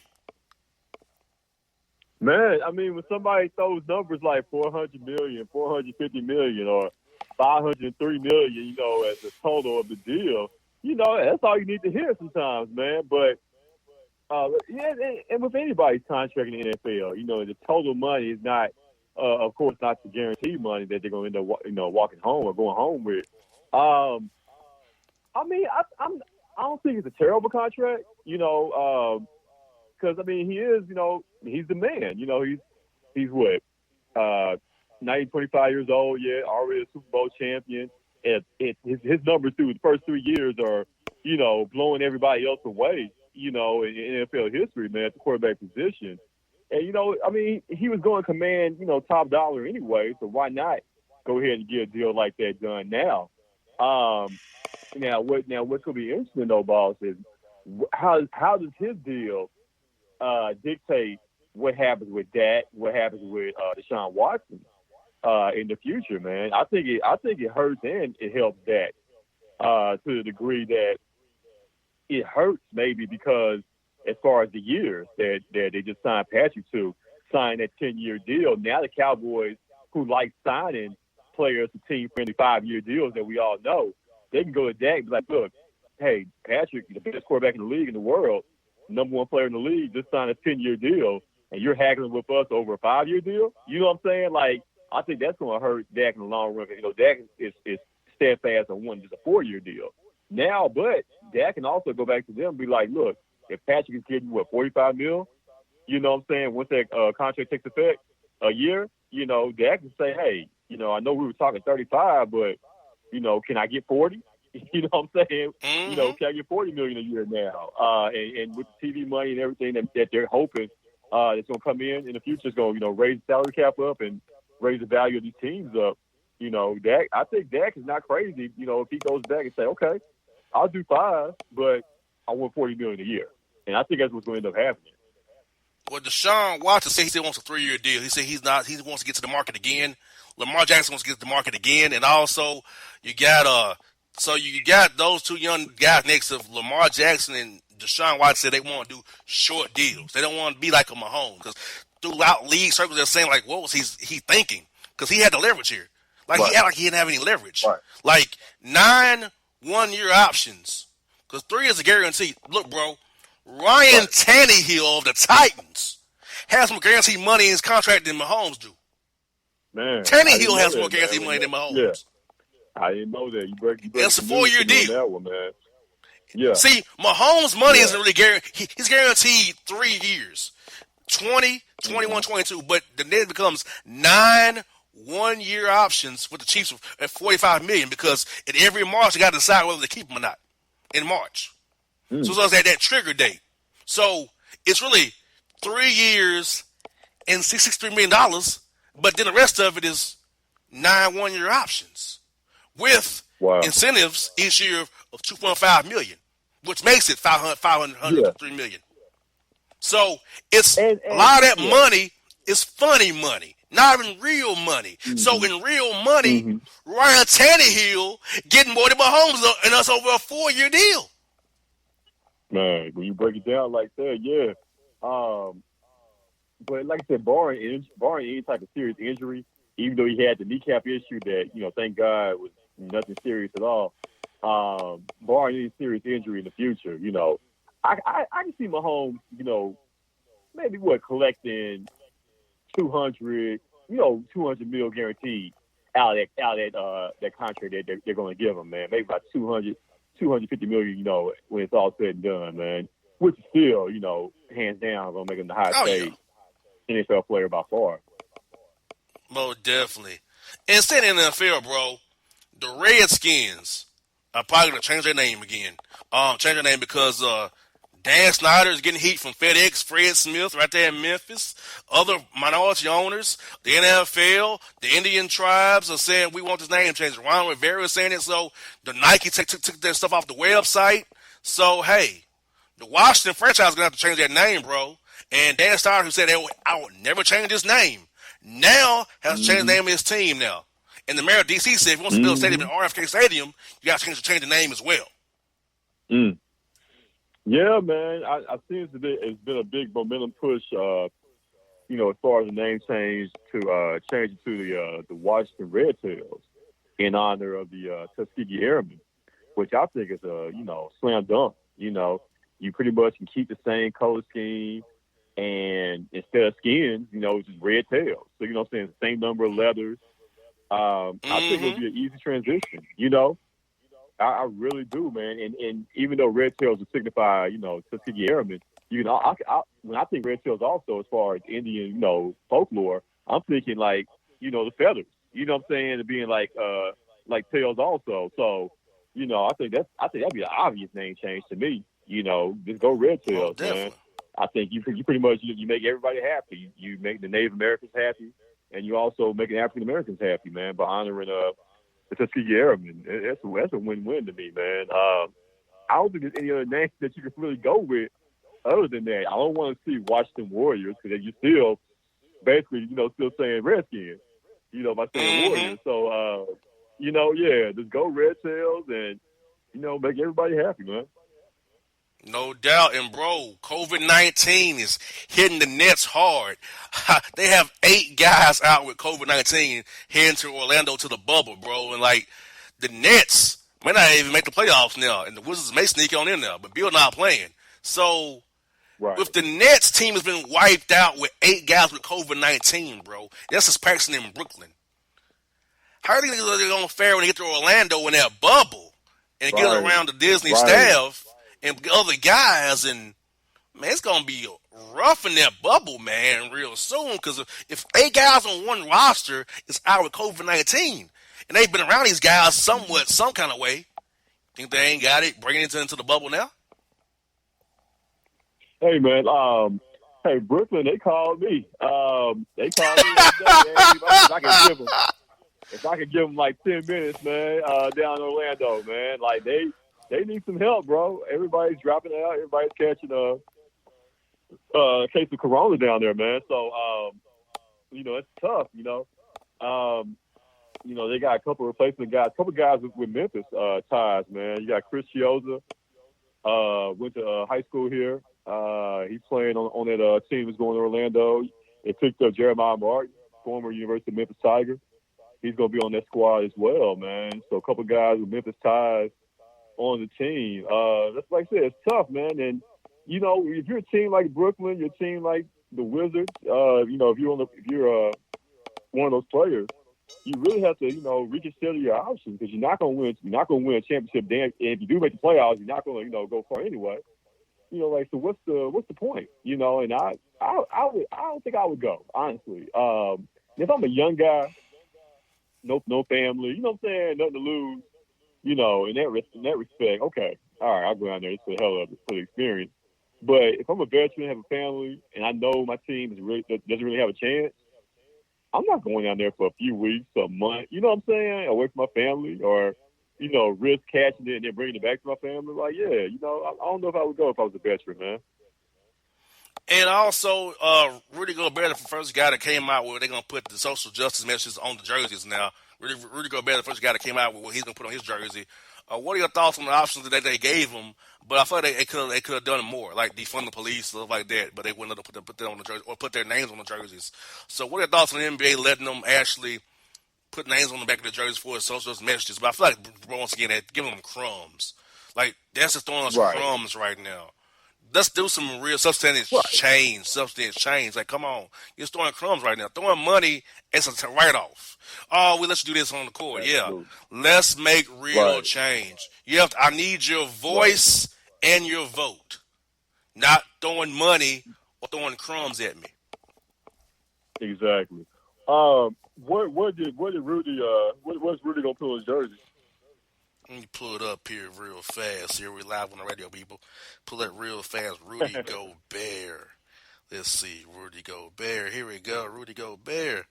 Man, I mean, when somebody throws numbers like $400 million, $450 million, or $503 million, as the total of the deal, that's all you need to hear sometimes, man. But and with anybody's contract in the NFL, the total money is not of course, not the guaranteed money that they're going to end up, walking home or going home with. I mean, I don't think it's a terrible contract, because I mean, he is, he's the man. He's what, 25 years old, yeah, already a Super Bowl champion. And his numbers through his first 3 years are, blowing everybody else away, in NFL history, man, at the quarterback position. And, I mean, he was going to command, top dollar anyway, so why not go ahead and get a deal like that done now? Now what's going to be interesting, though, boss, is how does his deal dictate what happens with Dak, what happens with Deshaun Watson in the future, man? I think it hurts and it helps Dak to the degree that it hurts maybe because as far as the years that they just signed Patrick to, sign that 10-year deal. Now the Cowboys, who like signing players to team-friendly 5-year deals that we all know, they can go to Dak and be like, look, hey, Patrick, the best quarterback in the league in the world, number one player in the league, just signed a 10-year deal, and you're haggling with us over a 5-year deal? You know what I'm saying? Like, I think that's going to hurt Dak in the long run. Dak is steadfast on wanting just a 4-year deal. Now, but Dak can also go back to them and be like, look, if Patrick is getting, $45 million, you know what I'm saying, once that contract takes effect, a year, Dak can say, hey, I know we were talking 35, but, can I get 40? You know what I'm saying? Mm-hmm. Can I get $40 million a year now? And with the TV money and everything that they're hoping that's going to come in the future, is going to, raise the salary cap up and raise the value of these teams up. Dak, I think Dak is not crazy, if he goes back and say, okay, I'll do 5, but I want $40 million a year. And I think that's what's going to end up happening. Well, Deshaun Watson said he still wants a 3-year deal. He said he wants to get to the market again. Lamar Jackson wants to get to the market again. And also, you got those two young guys next to Lamar Jackson and Deshaun Watson said they want to do short deals. They don't want to be like a Mahomes, because throughout league circles they're saying, like, what was he thinking? Because he had the leverage here. Like, right. He acted like he didn't have any leverage. Right. Like, 9 1-year options, because 3 is a guarantee. Look, bro, Ryan Tannehill of the Titans has more guaranteed money in his contract than Mahomes do. Man, Tannehill has more guaranteed money than Mahomes. Yeah. I didn't know that. You break That's a 4-year deal. That one, man. Yeah. See, Mahomes' money isn't really guaranteed. He's guaranteed 3 years, 20, 21, 22. But then it becomes 9 1-year options with the Chiefs at $45 million, because at every March they got to decide whether to keep him or not in March. So it's at that trigger date. So it's really 3 years and $63 million, but then the rest of it is 9 1-year options with incentives each year of $2.5 million, which makes it $500 to $3 million. So it's a lot of that money is funny money, not even real money. Mm-hmm. So in real money, Ryan Tannehill getting more than Mahomes and us over a 4-year deal. Man, when you break it down like that, yeah. But like I said, barring any type of serious injury, even though he had the kneecap issue that, thank God was nothing serious at all, barring any serious injury in the future, I can see Mahomes, maybe collecting 200 mil guaranteed out of that contract that they're going to give him, man. Maybe about 250 million, when it's all said and done, man. Which is still, hands down, going to make him the highest paid NFL player by far. Most definitely. And staying in the NFL, bro, the Redskins are probably going to change their name again. Change their name because Dan Snyder is getting heat from FedEx, Fred Smith right there in Memphis. Other minority owners, the NFL, the Indian tribes are saying we want this name changed. Ron Rivera is saying it, so the Nike took their stuff off the website. So, hey, the Washington franchise is going to have to change their name, bro. And Dan Snyder, who said, I would never change his name, now has changed the name of his team now. And the mayor of D.C. said if he wants to build a stadium in RFK Stadium, you got to change the name as well. Yeah, man. I think it's been a big momentum push, as far as the name change to change it to the Washington Red Tails in honor of the Tuskegee Airmen, which I think is a, slam dunk. You pretty much can keep the same color scheme. and instead of skins, it's just red tails. So what I'm saying, same number of leathers. I think it'll Mm-hmm. be an easy transition. I really do, man. And even though red tails would signify, Tuskegee Airmen, when I think red tails also, as far as Indian, folklore, I'm thinking like, the feathers. You know what I'm saying? And being like tails also. So, I think that'd be an obvious name change to me. Just go red Oh, tails, man. definitely. I think you pretty much you make everybody happy. You make the Native Americans happy, and you also make the African Americans happy, man, by honoring the Tuskegee Airmen. That's a win-win to me, man. I don't think there's any other name that you can really go with other than that. I don't want to see Washington Warriors because you still basically, still saying Redskins, by saying Mm-hmm. Warriors. So, yeah, just go Red Tails and, make everybody happy, man. No doubt. And bro, COVID-19 is hitting the Nets hard. They have 8 guys out with COVID-19 heading to Orlando to the bubble, bro. And like the Nets may not even make the playoffs now, and the Wizards may sneak on in there, but Bill not playing. So Right. if the Nets team has been wiped out with 8 guys with COVID-19, bro, that's just practicing in Brooklyn. How are they going to fare when they get to Orlando in that bubble and get Right. around the Disney Right. staff and other guys? And man, it's going to be rough in that bubble, man, real soon. Because if 8 guys on one roster is out with COVID-19 and they've been around these guys somewhat, some kind of way, think they ain't got it, bringing it into the bubble now? Hey, man. Hey, Brooklyn, they called me. They called me the other day. They asked me if I could give them like 10 minutes, man, down in Orlando, man. Like they need some help, bro. Everybody's dropping out. Everybody's catching a case of corona down there, man. So it's tough. They got a couple of replacement guys, a couple of guys with Memphis ties, man. You got Chris Chioza, went to high school here. He's playing on that team that's going to Orlando. They picked up Jeremiah Martin, former University of Memphis Tiger. He's going to be on that squad as well, man. So a couple of guys with Memphis ties on the team. That's like I said, it's tough, man. And if you're a team like Brooklyn, you're a team like the Wizards. If you're one of those players, you really have to reconsider your options because you're not going to win. You're not going to win a championship. And if you do make the playoffs, you're not going to go far anyway. So what's the point? And I don't think I would go, honestly. If I'm a young guy, no family, you know what I'm saying, nothing to lose, in that respect, okay, all right, I'll go down there just for the hell of it, for the experience. But if I'm a veteran, have a family, and I know my team doesn't really have a chance, I'm not going down there for a few weeks, a month, you know what I'm saying, away from my family, or risk catching it and then bringing it back to my family. Like, yeah, I don't know if I would go if I was a veteran, man. And also, Rudy Gobert, the first guy that came out with they're going to put the social justice messages on the jerseys now. Rudy Gobert, the first guy that came out with what he's going to put on his jersey. What are your thoughts on the options that they gave him? But I feel like they could have done more, like defund the police, stuff like that. But they wouldn't have put that on the jersey or put their names on the jerseys. So what are your thoughts on the NBA letting them actually put names on the back of the jerseys for social justice messages? But I feel like once again they're giving them crumbs. Like that's just throwing us Right. crumbs right now. Let's do some real substantive change. Like, come on. You're throwing crumbs right now. Throwing money as a write-off. Oh, we let you do this on the court. Absolutely. Yeah. Let's make real Right. change. I need your voice and your vote. Not throwing money or throwing crumbs at me. Exactly. What did Rudy? What's Rudy gonna put on his jersey? Let me pull it up here real fast. Here we live on the radio, people. Pull it real fast. Rudy Gobert. Let's see. Rudy Gobert. Here we go. Rudy Gobert.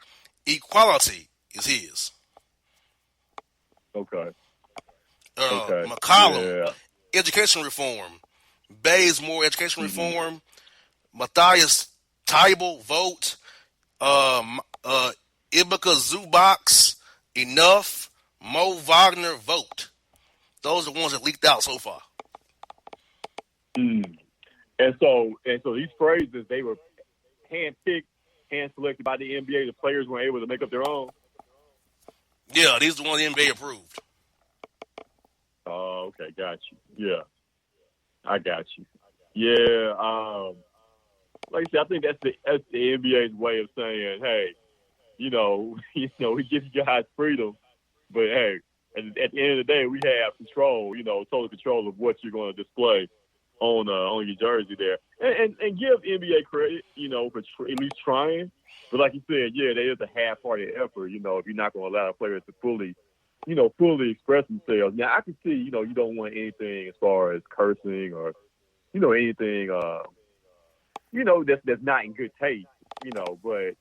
Equality is his. Okay. Okay. McCollum. Yeah. Education reform. Bazemore. Education reform. Matthias Tybal. Vote. Ibuka Zubox. Enough. Mo Wagner. Vote. Those are the ones that leaked out so far. And so these phrases, they were hand-picked, hand-selected by the NBA. The players weren't able to make up their own. Yeah, these are the ones the NBA approved. Oh, okay, got you. Yeah, I got you. Yeah, like I said, I think that's the NBA's way of saying, hey, we give you guys freedom, but hey, at the end of the day, we have control, total control of what you're going to display on your jersey there, and give NBA credit, for at least trying. But like you said, yeah, there is a half-hearted effort, if you're not going to allow players to fully express themselves. Now, I can see, you don't want anything as far as cursing or, anything, that's not in good taste, but,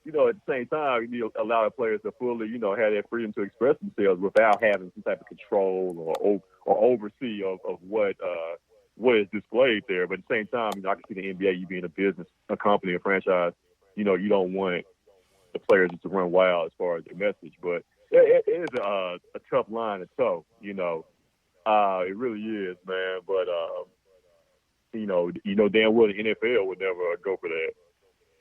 at the same time, you allow the players to fully, have that freedom to express themselves without having some type of control or oversee of what is displayed there. But at the same time, I can see the NBA, you being a business, a company, a franchise, you don't want the players just to run wild as far as their message. But it is a tough line to toe, it really is, man. But, damn well the NFL would never go for that.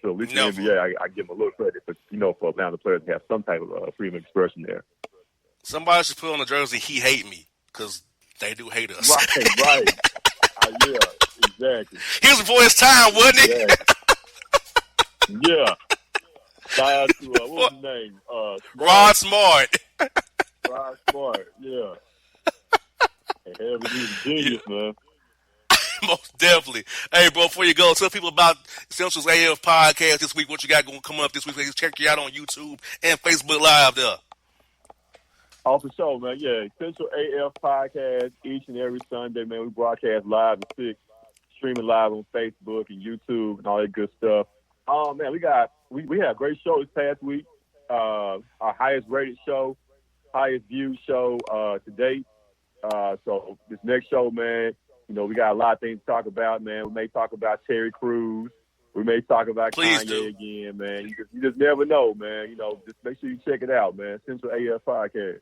So at least Never. the NBA, I give them a little credit for, for allowing the players to have some type of freedom of expression there. Somebody should put on the jersey, "He hate me," because they do hate us. Right. Yeah, exactly. He was before his time, wasn't he? Yeah. Shout out to, what was his name? Rod Smart. Rod Smart, yeah. Hey, he's a genius, man. Most definitely. Hey, bro, before you go, tell people about Essentials AF podcast this week, what you got going to come up this week. They can check you out on YouTube and Facebook Live there. Oh, for sure, man. Yeah, Essential AF podcast each and every Sunday, man. We broadcast live at 6, streaming live on Facebook and YouTube and all that good stuff. Oh, man, we had a great show this past week. Our highest rated show, highest viewed show to date. So this next show, man, we got a lot of things to talk about, man. We may talk about Terry Crews. We may talk about Please Kanye do. again, man. You just never know, man. Just make sure you check it out, man. Central AF Podcast.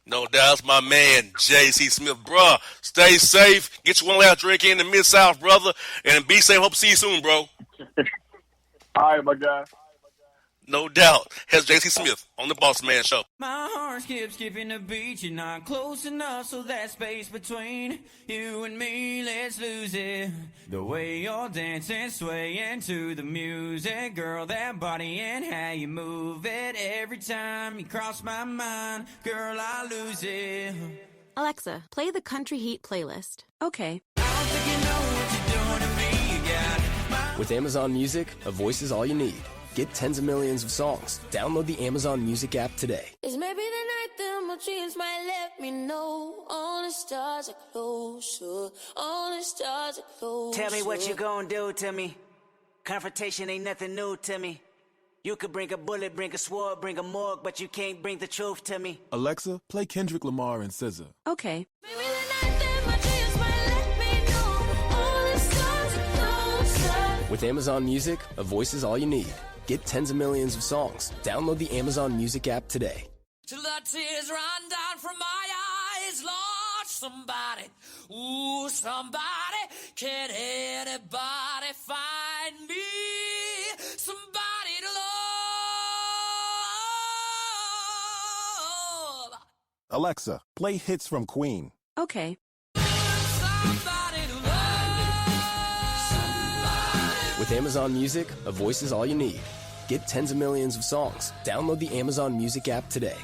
No doubt, it's my man, J.C. Smith. Bruh, stay safe. Get you one last drink in the Mid-South, brother. And be safe. Hope to see you soon, bro. All right, my guy. No doubt. Here's J.C. Smith on the Bossman Show. My heart skipping the beat. You're not close enough, so that space between you and me, let's lose it. The way you're dancing, swaying to the music, girl, that body and how you move it. Every time you cross my mind, girl, I lose it. Alexa, play the Country Heat playlist. Okay. I don't think you know what you're doing to me. You got With Amazon Music, a voice is all you need. Get tens of millions of songs. Download the Amazon Music app today. It's maybe the night that my dreams might let me know. All the stars are closer. All the stars are closer. Tell me what you gonna do to me. Confrontation ain't nothing new to me. You could bring a bullet, bring a sword, bring a morgue, but you can't bring the truth to me. Alexa, play Kendrick Lamar and SZA. Okay. Maybe the night that my dreams might let me know. All the stars are closer. With Amazon Music, a voice is all you need. Get tens of millions of songs. Download the Amazon Music app today. till the tears run down from my eyes. Lord, somebody, ooh, somebody, can anybody find me? Somebody to love. Alexa, play hits from Queen. Okay. Somebody to love. Somebody. With Amazon Music, a voice is all you need. Get tens of millions of songs. Download the Amazon Music app today.